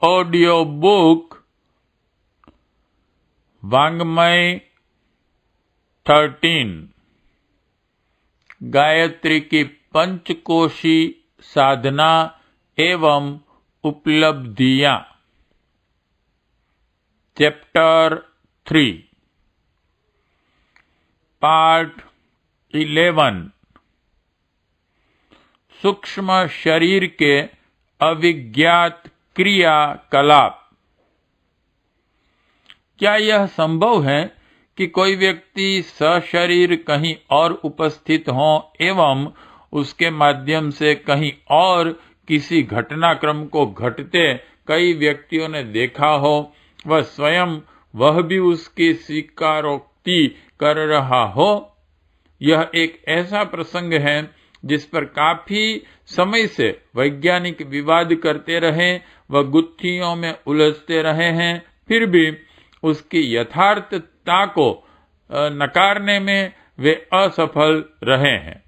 Audio book वांग्मय 13 Gayatri की पंचकोशी साधना एवं उपलब्धियां। चैप्टर 3 पार्ट 11 सूक्ष्म शरीर के अविज्ञात क्रियाकलाप। क्या यह संभव है कि कोई व्यक्ति सशरीर कहीं और उपस्थित हो एवं उसके माध्यम से कहीं और किसी घटनाक्रम को घटते कई व्यक्तियों ने देखा हो, वह स्वयं वह भी उसकी स्वीकारोक्ति कर रहा हो? यह एक ऐसा प्रसंग है जिस पर काफी समय से वैज्ञानिक विवाद करते रहे व गुत्थियों में उलझते रहे हैं, फिर भी उसकी यथार्थता को नकारने में वे असफल रहे हैं।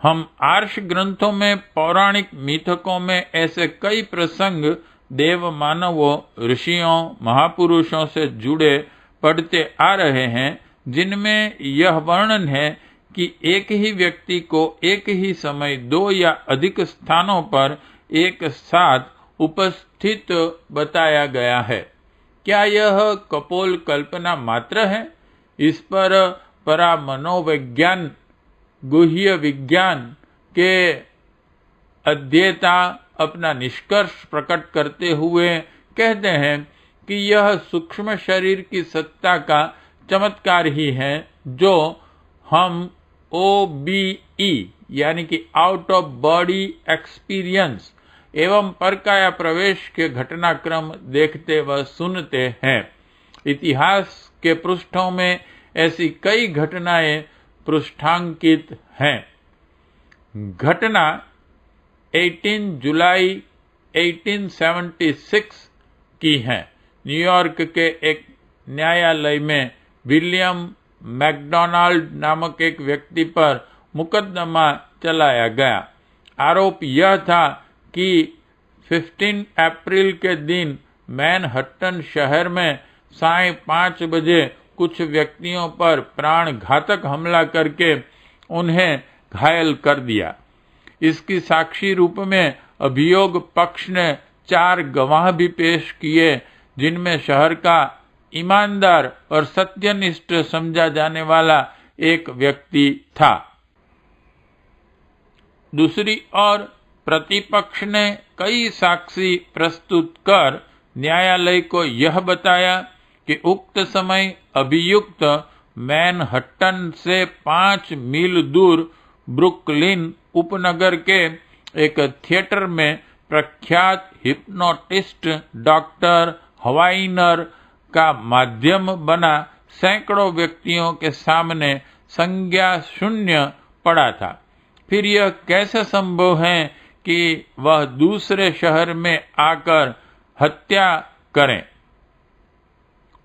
हम आर्ष ग्रंथों में, पौराणिक मिथकों में ऐसे कई प्रसंग देव मानवों, ऋषियों, महापुरुषों से जुड़े पढ़ते आ रहे हैं, जिनमें यह वर्णन है कि एक ही व्यक्ति को एक ही समय दो या अधिक स्थानों पर एक साथ उपस्थित बताया गया है। क्या यह कपोल कल्पना मात्र है? इस पर परामनोविज्ञान, गुह्य विज्ञान के अध्येता अपना निष्कर्ष प्रकट करते हुए कहते हैं कि यह सूक्ष्म शरीर की सत्ता का चमत्कार ही है, जो हम OBE यानी कि आउट ऑफ बॉडी एक्सपीरियंस एवं परकाया प्रवेश के घटनाक्रम देखते व सुनते हैं। इतिहास के पृष्ठों में ऐसी कई घटनाएं पृष्ठांकित हैं। घटना 18 जुलाई 1876 की है। न्यूयॉर्क के एक न्यायालय में विलियम मैकडोनाल्ड नामक एक व्यक्ति पर मुकदमा चलाया गया। आरोप यह था कि 15 अप्रैल के दिन मैनहट्टन शहर में साढ़े 5 बजे कुछ व्यक्तियों पर प्राणघातक हमला करके उन्हें घायल कर दिया। इसकी साक्षी रूप में अभियोग पक्ष ने 4 गवाह भी पेश किए, जिनमें शहर का ईमानदार और सत्यनिष्ठ समझा जाने वाला एक व्यक्ति था। दूसरी ओर प्रतिपक्ष ने कई साक्षी प्रस्तुत कर न्यायालय को यह बताया कि उक्त समय अभियुक्त मैनहट्टन से 5 मील दूर ब्रुकलिन उपनगर के एक थिएटर में प्रख्यात हिप्नोटिस्ट डॉक्टर हवाइनर का माध्यम बना सैकड़ों व्यक्तियों के सामने संज्ञा शून्य पड़ा था। फिर यह कैसे संभव है कि वह दूसरे शहर में आकर हत्या करें?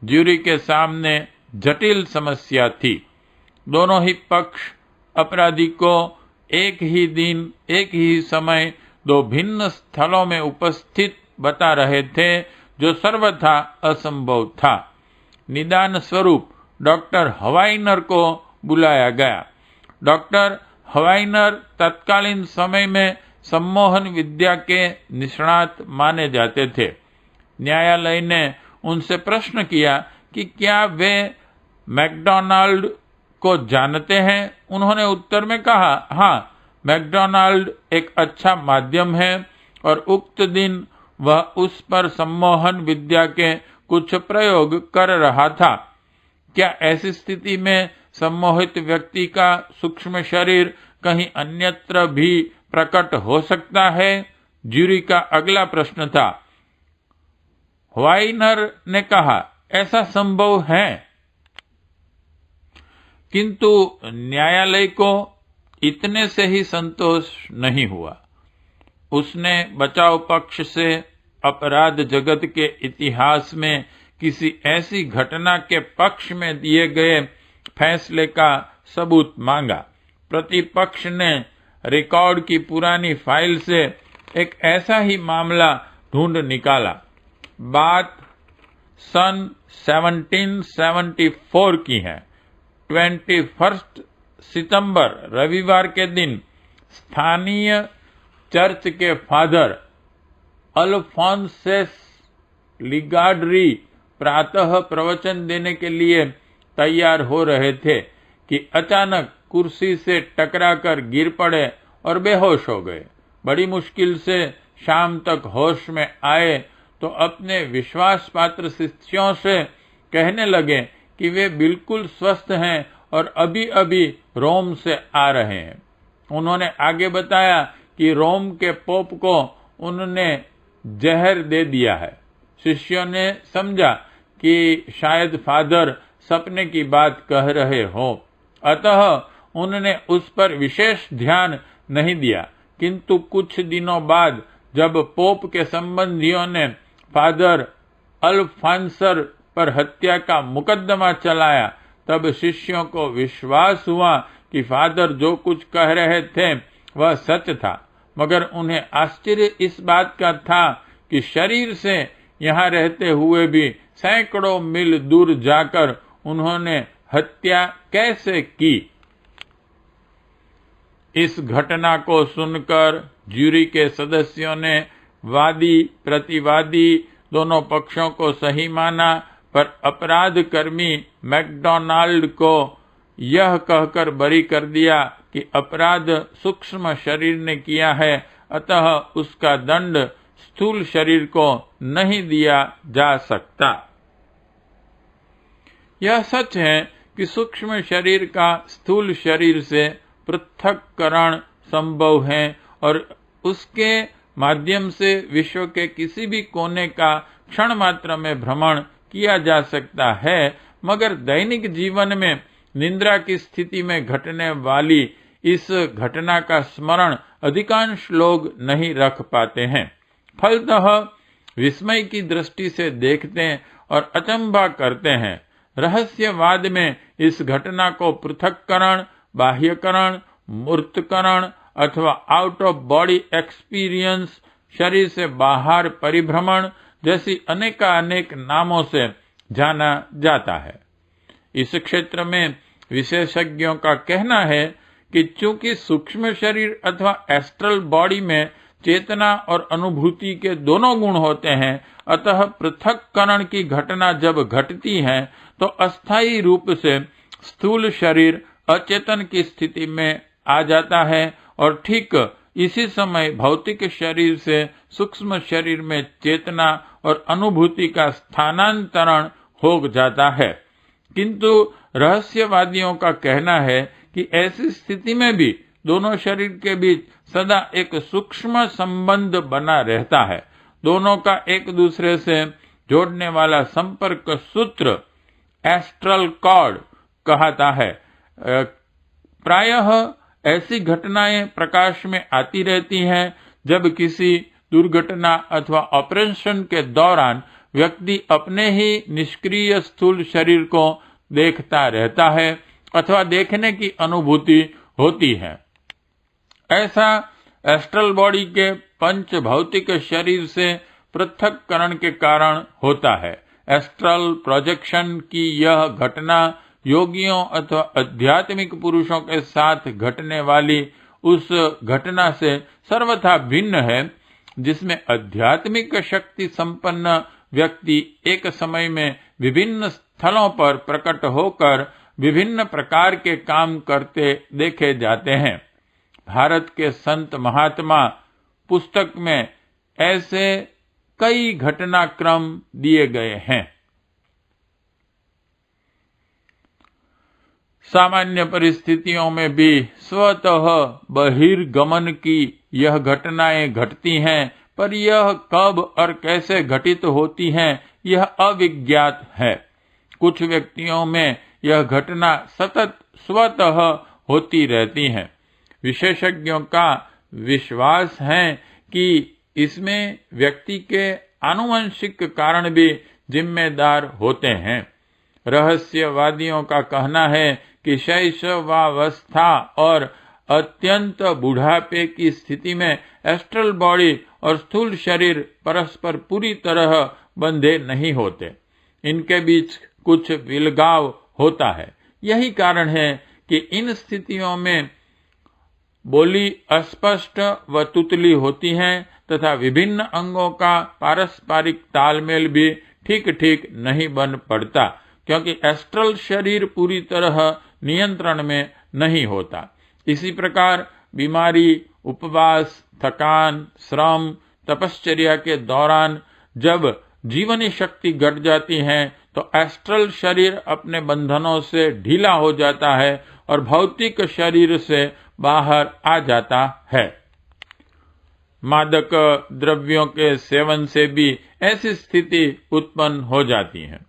ज्यूरी के सामने जटिल समस्या थी। दोनों ही पक्ष अपराधी को एक ही दिन, एक ही समय, 2 भिन्न स्थलों में उपस्थित बता रहे थे, जो सर्वथा असंभव था। निदान स्वरूप डॉक्टर हवाइनर को बुलाया गया। डॉक्टर हवाइनर तत्कालीन समय में सम्मोहन विद्या के निष्णात माने जाते थे। न्यायालय ने उनसे प्रश्न किया कि क्या वे मैकडोनाल्ड को जानते हैं? उन्होंने उत्तर में कहा, हाँ, मैकडोनाल्ड एक अच्छा माध्यम है और उक्त दिन वह उस पर सम्मोहन विद्या के कुछ प्रयोग कर रहा था। क्या ऐसी स्थिति में सम्मोहित व्यक्ति का सूक्ष्म शरीर कहीं अन्यत्र भी प्रकट हो सकता है? ज्यूरी का अगला प्रश्न था। हवाइनर ने कहा, ऐसा संभव है। किंतु न्यायालय को इतने से ही संतोष नहीं हुआ। उसने बचाव पक्ष से अपराध जगत के इतिहास में किसी ऐसी घटना के पक्ष में दिए गए फैसले का सबूत मांगा। प्रतिपक्ष ने रिकॉर्ड की पुरानी फाइल से एक ऐसा ही मामला ढूंढ निकाला। बात सन 1774 की है। 21 सितंबर रविवार के दिन स्थानीय चर्च के फादर अल्फोंसेस लिगार्डी प्रातः प्रवचन देने के लिए तैयार हो रहे थे कि अचानक कुर्सी से टकराकर गिर पड़े और बेहोश हो गए। बड़ी मुश्किल से शाम तक होश में आए तो अपने विश्वास पात्र शिष्यों से कहने लगे कि वे बिल्कुल स्वस्थ हैं और अभी अभी रोम से आ रहे हैं। उन्होंने आगे बताया कि रोम के पोप को उन्होंने जहर दे दिया है। शिष्यों ने समझा कि शायद फादर सपने की बात कह रहे हो, अतः उन्होंने उस पर विशेष ध्यान नहीं दिया। किंतु कुछ दिनों बाद जब पोप के संबंधियों ने फादर अल्फांसर पर हत्या का मुकदमा चलाया, तब शिष्यों को विश्वास हुआ कि फादर जो कुछ कह रहे थे वह सच था। मगर उन्हें आश्चर्य इस बात का था कि शरीर से यहाँ रहते हुए भी सैकड़ों मील दूर जाकर उन्होंने हत्या कैसे की। इस घटना को सुनकर ज्यूरी के सदस्यों ने वादी प्रतिवादी दोनों पक्षों को सही माना, पर अपराध कर्मी मैकडोनाल्ड को यह कहकर बरी कर दिया कि अपराध सूक्ष्म शरीर ने किया है, अतः उसका दंड स्थूल शरीर को नहीं दिया जा सकता। यह सच है कि सूक्ष्म शरीर का स्थूल शरीर से पृथक्करण संभव है और उसके माध्यम से विश्व के किसी भी कोने का क्षण मात्र में भ्रमण किया जा सकता है, मगर दैनिक जीवन में निद्रा की स्थिति में घटने वाली इस घटना का स्मरण अधिकांश लोग नहीं रख पाते हैं। फलतः विस्मय की दृष्टि से देखते और अचंभा करते हैं। रहस्यवाद में इस घटना को पृथक्करण, बाह्यकरण, मूर्तकरण अथवा आउट ऑफ बॉडी एक्सपीरियंस, शरीर से बाहर परिभ्रमण जैसी अनेकानेक नामों से जाना जाता है। इस क्षेत्र में विशेषज्ञों का कहना है कि चूंकि सूक्ष्म शरीर अथवा एस्ट्रल बॉडी में चेतना और अनुभूति के दोनों गुण होते हैं, अतः पृथक्करण की घटना जब घटती है तो अस्थायी रूप से स्थूल शरीर अचेतन की स्थिति में आ जाता है और ठीक इसी समय भौतिक शरीर से सूक्ष्म शरीर में चेतना और अनुभूति का स्थानांतरण हो जाता है। किंतु रहस्यवादियों का कहना है कि ऐसी स्थिति में भी दोनों शरीर के बीच सदा एक सूक्ष्म संबंध बना रहता है। दोनों का एक दूसरे से जोड़ने वाला संपर्क सूत्र एस्ट्रल कॉर्ड कहता है। प्रायः ऐसी घटनाएं प्रकाश में आती रहती हैं जब किसी दुर्घटना अथवा ऑपरेशन के दौरान व्यक्ति अपने ही निष्क्रिय स्थूल शरीर को देखता रहता है अथवा देखने की अनुभूति होती है। ऐसा एस्ट्रल बॉडी के पंच भौतिक शरीर से पृथक्करण के कारण होता है। एस्ट्रल प्रोजेक्शन की यह घटना योगियों अथवा आध्यात्मिक पुरुषों के साथ घटने वाली उस घटना से सर्वथा भिन्न है, जिसमें आध्यात्मिक शक्ति संपन्न व्यक्ति एक समय में विभिन्न स्थलों पर प्रकट होकर विभिन्न प्रकार के काम करते देखे जाते हैं। भारत के संत महात्मा पुस्तक में ऐसे कई घटनाक्रम दिए गए हैं। सामान्य परिस्थितियों में भी स्वतः बहिर्गमन की यह घटनाएं घटती हैं, पर यह कब और कैसे घटित होती हैं यह अविज्ञात है। कुछ व्यक्तियों में यह घटना सतत स्वतः होती रहती है। विशेषज्ञों का विश्वास है कि इसमें व्यक्ति के आनुवंशिक कारण भी जिम्मेदार होते हैं। रहस्यवादियों का कहना है कि शैशवावस्था और अत्यंत बुढ़ापे की स्थिति में एस्ट्रल बॉडी और स्थूल शरीर परस्पर पूरी तरह बंधे नहीं होते। इनके बीच कुछ विलगाव होता है। यही कारण है कि इन स्थितियों में बोली अस्पष्ट व तुतली होती है तथा विभिन्न अंगों का पारस्परिक तालमेल भी ठीक ठीक नहीं बन पड़ता, क्योंकि एस्ट्रल शरीर पूरी तरह नियंत्रण में नहीं होता। इसी प्रकार बीमारी, उपवास, थकान, श्रम, तपश्चर्या के दौरान जब जीवनी शक्ति घट जाती है तो एस्ट्रल शरीर अपने बंधनों से ढीला हो जाता है और भौतिक शरीर से बाहर आ जाता है। मादक द्रव्यों के सेवन से भी ऐसी स्थिति उत्पन्न हो जाती है।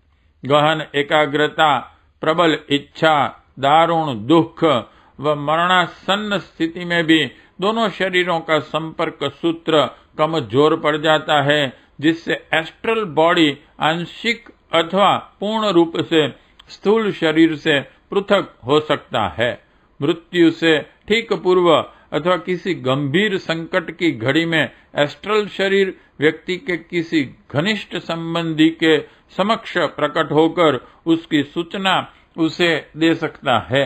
गहन एकाग्रता, प्रबल इच्छा, दारुण दुख व मरणासन्न स्थिति में भी दोनों शरीरों का संपर्क सूत्र कमजोर पड़ जाता है, जिससे एस्ट्रल बॉडी आंशिक अथवा पूर्ण रूप से स्थूल शरीर से पृथक हो सकता है। मृत्यु से ठीक पूर्व अथवा किसी गंभीर संकट की घड़ी में एस्ट्रल शरीर व्यक्ति के किसी घनिष्ठ संबंधी के समक्ष प्रकट होकर उसकी सूचना उसे दे सकता है।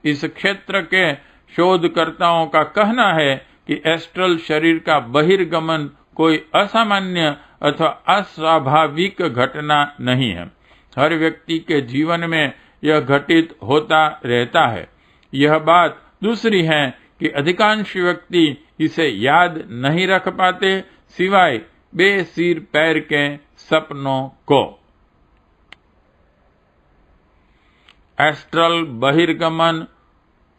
इस क्षेत्र के शोधकर्ताओं का कहना है कि एस्ट्रल शरीर का बहिर्गमन कोई असामान्य अथवा अस्वाभाविक घटना नहीं है। हर व्यक्ति के जीवन में यह घटित होता रहता है। यह बात दूसरी है कि अधिकांश व्यक्ति इसे याद नहीं रख पाते, सिवाय बेसिर पैर के सपनों को। एस्ट्रल बहिर्गमन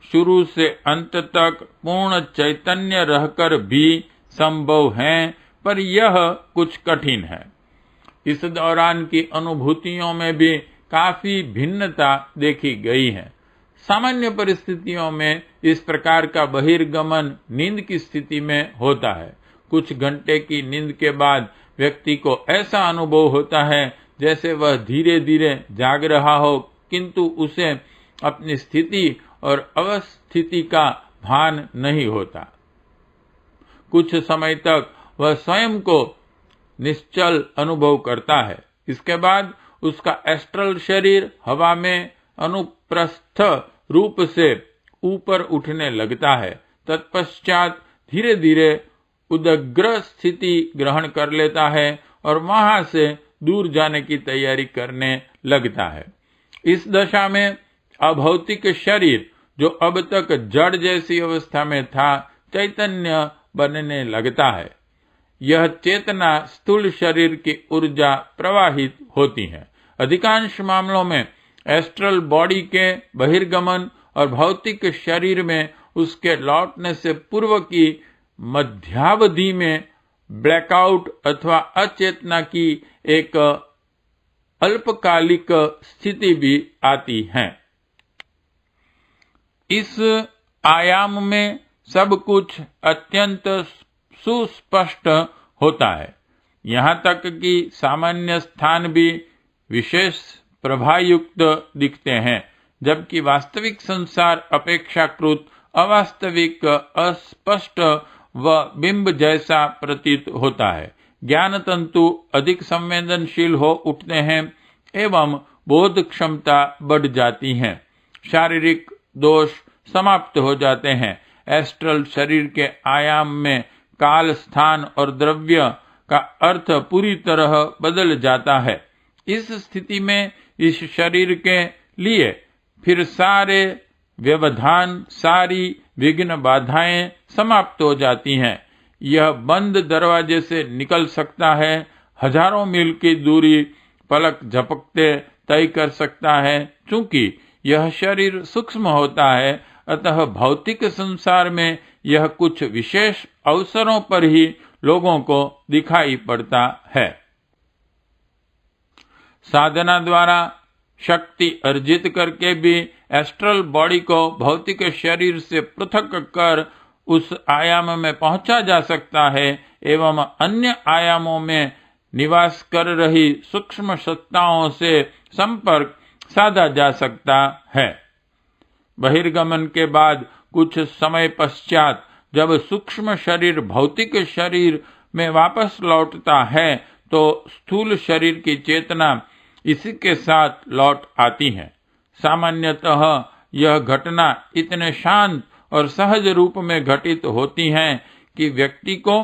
शुरू से अंत तक पूर्ण चैतन्य रहकर भी संभव है, पर यह कुछ कठिन है। इस दौरान की अनुभूतियों में भी काफी भिन्नता देखी गई है। सामान्य परिस्थितियों में इस प्रकार का बहिर्गमन नींद की स्थिति में होता है। कुछ घंटे की नींद के बाद व्यक्ति को ऐसा अनुभव होता है जैसे वह धीरे धीरे जाग रहा हो, किंतु उसे अपनी स्थिति और अवस्थिति का भान नहीं होता। कुछ समय तक वह स्वयं को निश्चल अनुभव करता है। इसके बाद उसका एस्ट्रल शरीर हवा में अनुप्रस्थ रूप से ऊपर उठने लगता है। तत्पश्चात धीरे धीरे उदग्र स्थिति ग्रहण कर लेता है और वहां से दूर जाने की तैयारी करने लगता है। इस दशा में अभौतिक शरीर, जो अब तक जड़ जैसी अवस्था में था, चैतन्य बनने लगता है। यह चेतना स्थूल शरीर की ऊर्जा प्रवाहित होती है। अधिकांश मामलों में एस्ट्रल बॉडी के बहिर्गमन और भौतिक शरीर में उसके लौटने से पूर्व की मध्यावधि में ब्लैकआउट अथवा अचेतना की एक अल्पकालिक स्थिति भी आती है। इस आयाम में सब कुछ अत्यंत सुस्पष्ट होता है। यहाँ तक कि सामान्य स्थान भी विशेष प्रभायुक्त दिखते हैं, जबकि वास्तविक संसार अपेक्षाकृत अवास्तविक, अस्पष्ट व बिंब जैसा प्रतीत होता है। ज्ञान तंतु अधिक संवेदनशील हो उठते हैं एवं बोध क्षमता बढ़ जाती है। शारीरिक दोष समाप्त हो जाते हैं। एस्ट्रल शरीर के आयाम में काल, स्थान और द्रव्य का अर्थ पूरी तरह बदल जाता है। इस स्थिति में इस शरीर के लिए फिर सारे व्यवधान, सारी विघ्न बाधाएं समाप्त हो जाती हैं। यह बंद दरवाजे से निकल सकता है, हजारों मील की दूरी पलक झपकते तय कर सकता है। चूंकि यह शरीर सूक्ष्म होता है, अतः भौतिक संसार में यह कुछ विशेष अवसरों पर ही लोगों को दिखाई पड़ता है। साधना द्वारा शक्ति अर्जित करके भी एस्ट्रल बॉडी को भौतिक शरीर से पृथक कर उस आयाम में पहुंचा जा सकता है एवं अन्य आयामों में निवास कर रही सूक्ष्म सत्ताओं से संपर्क साधा जा सकता है। बहिर्गमन के बाद कुछ समय पश्चात जब सूक्ष्म शरीर भौतिक शरीर में वापस लौटता है तो स्थूल शरीर की चेतना इसी के साथ लौट आती है। सामान्यतः यह घटना इतने शांत और सहज रूप में घटित होती है कि व्यक्ति को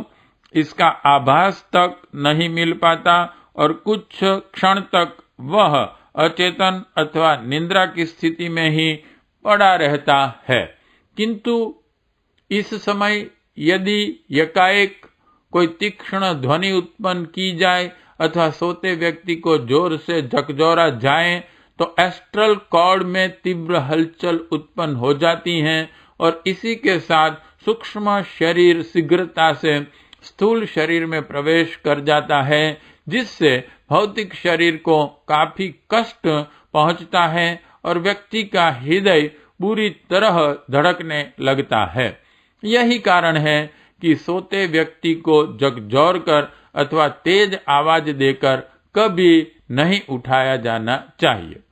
इसका आभास तक नहीं मिल पाता और कुछ क्षण तक वह अचेतन अथवा निद्रा की स्थिति में ही पड़ा रहता है। किंतु इस समय यदि एकाएक कोई तीक्ष्ण ध्वनि उत्पन्न की जाए अथवा सोते व्यक्ति को जोर से झकझोरा जाए तो एस्ट्रल कॉर्ड में तीव्र हलचल उत्पन्न हो जाती है और इसी के साथ सूक्ष्म शरीर शीघ्रता से स्थूल शरीर में प्रवेश कर जाता है, जिससे भौतिक शरीर को काफी कष्ट पहुंचता है और व्यक्ति का हृदय बुरी तरह धड़कने लगता है। यही कारण है कि सोते व्यक्ति को झकझोरकर अथवा तेज आवाज देकर कभी नहीं उठाया जाना चाहिए।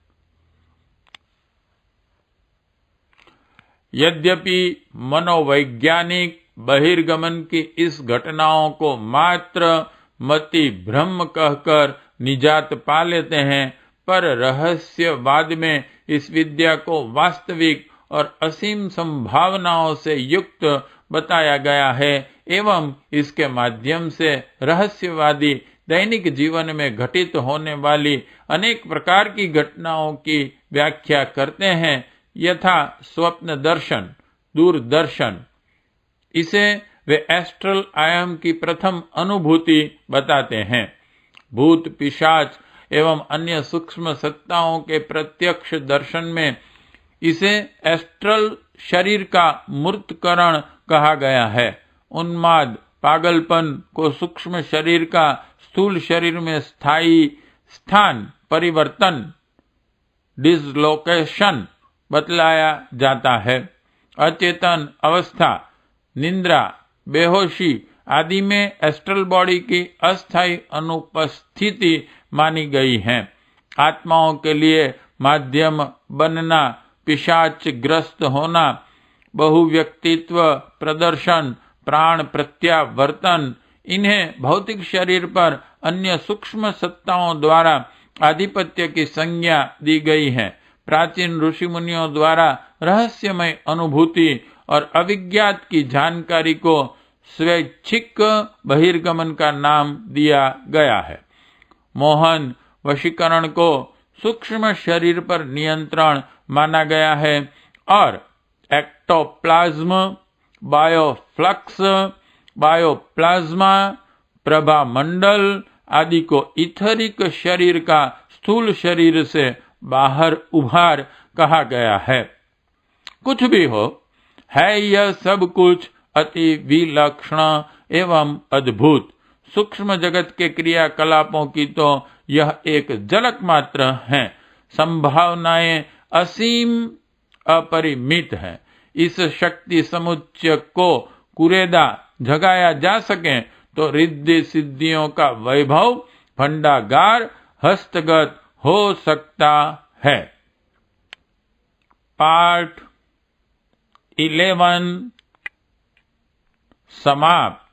यद्यपि मनोवैज्ञानिक बहिर्गमन की इस घटनाओं को मात्र मति भ्रम कहकर निजात पा लेते हैं, पर रहस्यवाद में इस विद्या को वास्तविक और असीम संभावनाओं से युक्त बताया गया है एवं इसके माध्यम से रहस्यवादी दैनिक जीवन में घटित होने वाली अनेक प्रकार की घटनाओं की व्याख्या करते हैं, यथा स्वप्न दर्शन, दूरदर्शन। इसे वे एस्ट्रल आयाम की प्रथम अनुभूति बताते हैं। भूत, पिशाच एवं अन्य सूक्ष्म सत्ताओं के प्रत्यक्ष दर्शन में इसे एस्ट्रल शरीर का मूर्तकरण कहा गया है। उन्माद, पागलपन को सूक्ष्म शरीर का स्थूल शरीर में स्थायी स्थान परिवर्तन, डिसलोकेशन बतलाया जाता है। अचेतन अवस्था, निद्रा, बेहोशी आदि में एस्ट्रल बॉडी की अस्थायी अनुपस्थिति मानी गई है। आत्माओं के लिए माध्यम बनना, पिशाच ग्रस्त होना, बहुव्यक्तित्व प्रदर्शन, प्राण प्रत्यावर्तन, इन्हें भौतिक शरीर पर अन्य सूक्ष्म सत्ताओं द्वारा आधिपत्य की संज्ञा दी गई है। प्राचीन ऋषि मुनियों द्वारा रहस्यमय अनुभूति और अविज्ञात की जानकारी को स्वैच्छिक बहिर्गमन का नाम दिया गया है। मोहन वशीकरण को सूक्ष्म शरीर पर नियंत्रण माना गया है और एक्टोप्लाज्म, बायोफ्लक्स, बायोप्लाज्मा, प्रभामंडल आदि को इथरिक शरीर का स्थूल शरीर से बाहर उभार कहा गया है। कुछ भी हो, है यह सब कुछ अति विलक्षण एवं अद्भुत। सूक्ष्म जगत के क्रियाकलापों की तो यह एक झलक मात्र है। संभावनाएं असीम अपरिमित है। इस शक्ति समुच्चय को कुरेदा जगाया जा सके तो रिद्धि सिद्धियों का वैभव भंडागार हस्तगत हो सकता है। पार्ट 11 समाप्त।